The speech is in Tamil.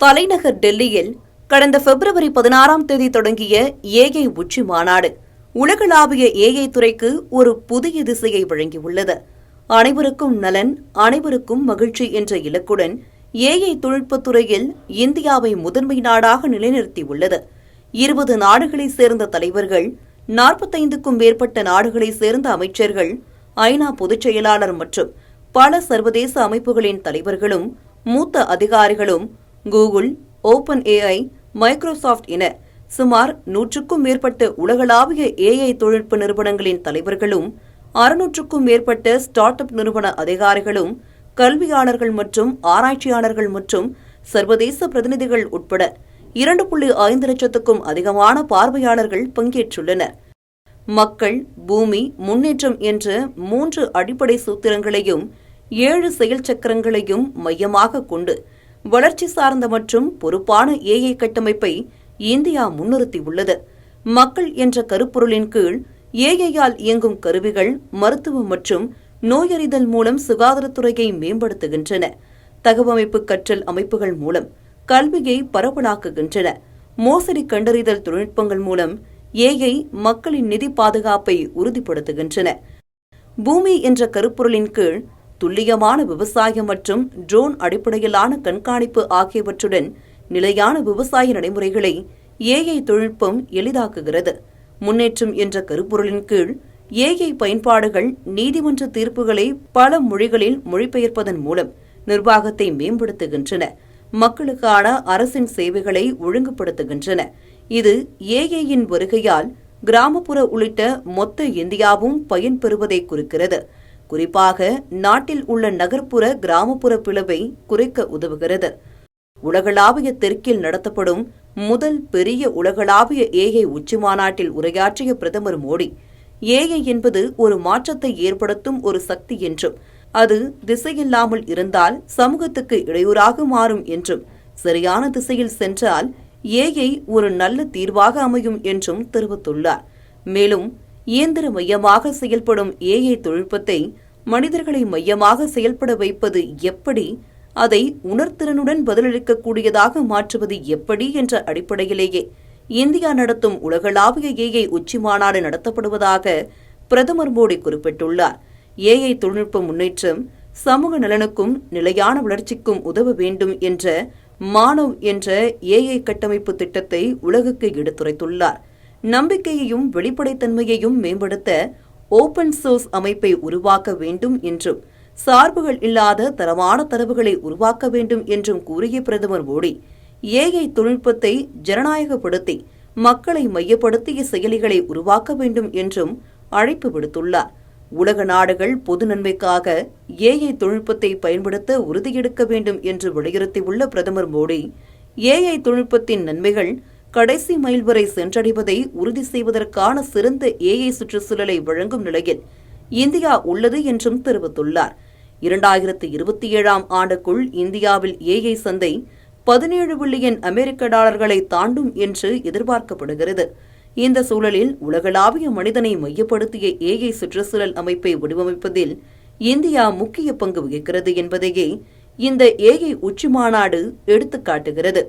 தலைநகர் டெல்லியில் கடந்த பிப்ரவரி 16ஆம் தேதி தொடங்கிய ஏஐ உச்சி மாநாடு உலகளாவிய ஏஐ துறைக்கு ஒரு புதிய திசையை வழங்கியுள்ளது. அனைவருக்கும் நலன், அனைவருக்கும் மகிழ்ச்சி என்ற இலக்குடன் ஏஐ தொழில்நுட்பத் துறையில் இந்தியாவை முதன்மை நாடாக நிலைநிறுத்தியுள்ளது. 20 நாடுகளைச் சேர்ந்த தலைவர்கள், 45க்கும் மேற்பட்ட நாடுகளைச் சேர்ந்த அமைச்சர்கள், ஐநா பொதுச் செயலாளர் மற்றும் பல சர்வதேச அமைப்புகளின் தலைவர்களும் மூத்த அதிகாரிகளும் கூகுள், ஓபன் ஏஐ, மைக்ரோசாப்ட் என சுமார் 100க்கும் மேற்பட்ட உலகளாவிய ஏஐ தொழில்நுட்ப நிறுவனங்களின் தலைவர்களும் 600க்கும் மேற்பட்ட ஸ்டார்ட் அப் நிறுவன அதிகாரிகளும் கல்வியாளர்கள் மற்றும் ஆராய்ச்சியாளர்கள் மற்றும் சர்வதேச பிரதிநிதிகள் உட்பட 2.5 லட்சத்துக்கும் அதிகமான பார்வையாளர்கள் பங்கேற்றுள்ளனர். மக்கள், பூமி, முன்னேற்றம் என்ற 3 அடிப்படை சூத்திரங்களையும் 7 செயல் சக்கரங்களையும் மையமாக கொண்டு வளர்ச்சி சார்ந்த மற்றும் பொறுப்பான ஏஐ கட்டமைப்பை இந்தியா முன்னிறுத்தியுள்ளது. மக்கள் என்ற கருப்பொருளின் கீழ் ஏஐயால் இயங்கும் கருவிகள் மருத்துவம் மற்றும் நோயறிதல் மூலம் சுகாதாரத்துறையை மேம்படுத்துகின்றன. தகவமைப்பு கற்றல் அமைப்புகள் மூலம் கல்வியை பரவலாக்குகின்றன. மோசடி கண்டறிதல் தொழில்நுட்பங்கள் மூலம் ஏஐ மக்களின் நிதி பாதுகாப்பை உறுதிப்படுத்துகின்றன. பூமி என்ற கருப்பொருளின் கீழ் துல்லியமான விவசாயம் மற்றும் ட்ரோன் அடிப்படையிலான கண்காணிப்பு ஆகியவற்றுடன் நிலையான விவசாய நடைமுறைகளை ஏஐ தொழில்நுட்பம் எளிதாக்குகிறது. முன்னேற்றம் என்ற கருப்பொருளின் கீழ் ஏஐ பயன்பாடுகள் நீதிமன்ற தீர்ப்புகளை பல மொழிகளில் மொழிபெயர்ப்பதன் மூலம் நிர்வாகத்தை மேம்படுத்துகின்றன. மக்களுக்கான அரசின் சேவைகளை ஒழுங்குபடுத்துகின்றன. இது ஏஐயின் வருகையால் கிராமப்புற உள்ளிட்ட மொத்த இந்தியாவும் பயன்பெறுவதை குறிக்கிறது. குறிப்பாக நாட்டில் உள்ள நகர்ப்புற கிராமப்புற பிளவை குறைக்க உதவுகிறது. உலகளாவிய தெற்கில் நடத்தப்படும் முதல் பெரிய உலகளாவிய ஏஐ உச்சி மாநாட்டில் உரையாற்றிய பிரதமர் மோடி, ஏஐ என்பது ஒரு மாற்றத்தை ஏற்படுத்தும் ஒரு சக்தி என்றும், அது திசையில்லாமல் இருந்தால் சமூகத்துக்கு இடையூறாக மாறும் என்றும், சரியான திசையில் சென்றால் ஏஐ ஒரு நல்ல தீர்வாக அமையும் என்றும் தெரிவித்துள்ளார். மேலும் இயந்திர மையமாக செயல்படும் ஏஐ தொழில்நுட்பத்தை மனிதர்களை மையமாக செயல்பட வைப்பது எப்படி, அதை உணர்திறனுடன் பதிலளிக்கக்கூடியதாக மாற்றுவது எப்படி என்ற அடிப்படையிலேயே இந்தியா நடத்தும் உலகளாவிய ஏஐ உச்சி மாநாடு நடத்தப்படுவதாக பிரதமர் மோடி குறிப்பிட்டுள்ளார். ஏஐ தொழில்நுட்ப முன்னேற்றம் சமூக நலனுக்கும் நிலையான வளர்ச்சிக்கும் உதவ வேண்டும் என்ற மானவ் என்ற ஏஐ கட்டமைப்பு திட்டத்தை உலகுக்கு எடுத்துரைத்துள்ளார். நம்பிக்கையையும் வெளிப்படைத்தன்மையையும் மேம்படுத்த ஓபன் சோர்ஸ் அமைப்பை உருவாக்க வேண்டும் என்றும், சார்புகள் இல்லாத தரமான தரவுகளை உருவாக்க வேண்டும் என்றும் கூறிய பிரதமர் மோடி, ஏஐ தொழில்நுட்பத்தை ஜனநாயகப்படுத்தி மக்களை மையப்படுத்திய செயலிகளை உருவாக்க வேண்டும் என்றும் அழைப்பு விடுத்துள்ளார். உலக நாடுகள் பொது நன்மைக்காக ஏஐ தொழில்நுட்பத்தை பயன்படுத்த உறுதியெடுக்க வேண்டும் என்று வலியுறுத்தியுள்ள பிரதமர் மோடி, ஏஐ தொழில்நுட்பத்தின் நன்மைகள் கடைசி மைல் வரை சென்றடைவதை உறுதி செய்வதற்கான சிறந்த ஏஐ சுற்றுச்சூழலை வழங்கும் நிலையில் இந்தியா உள்ளது என்றும் தெரிவித்துள்ளார். 2027ஆம் ஆண்டுக்குள் இந்தியாவில் ஏஐ சந்தை $17 பில்லியன் அமெரிக்க தாண்டும் என்று எதிர்பார்க்கப்படுகிறது. இந்த சூழலில் உலகளாவிய மனிதனை மையப்படுத்திய ஏஐ சுற்றுச்சூழல் அமைப்பை வடிவமைப்பதில் இந்தியா முக்கிய பங்கு வகிக்கிறது என்பதையே இந்த ஏஐ உச்சி மாநாடு எடுத்துக்காட்டுகிறது.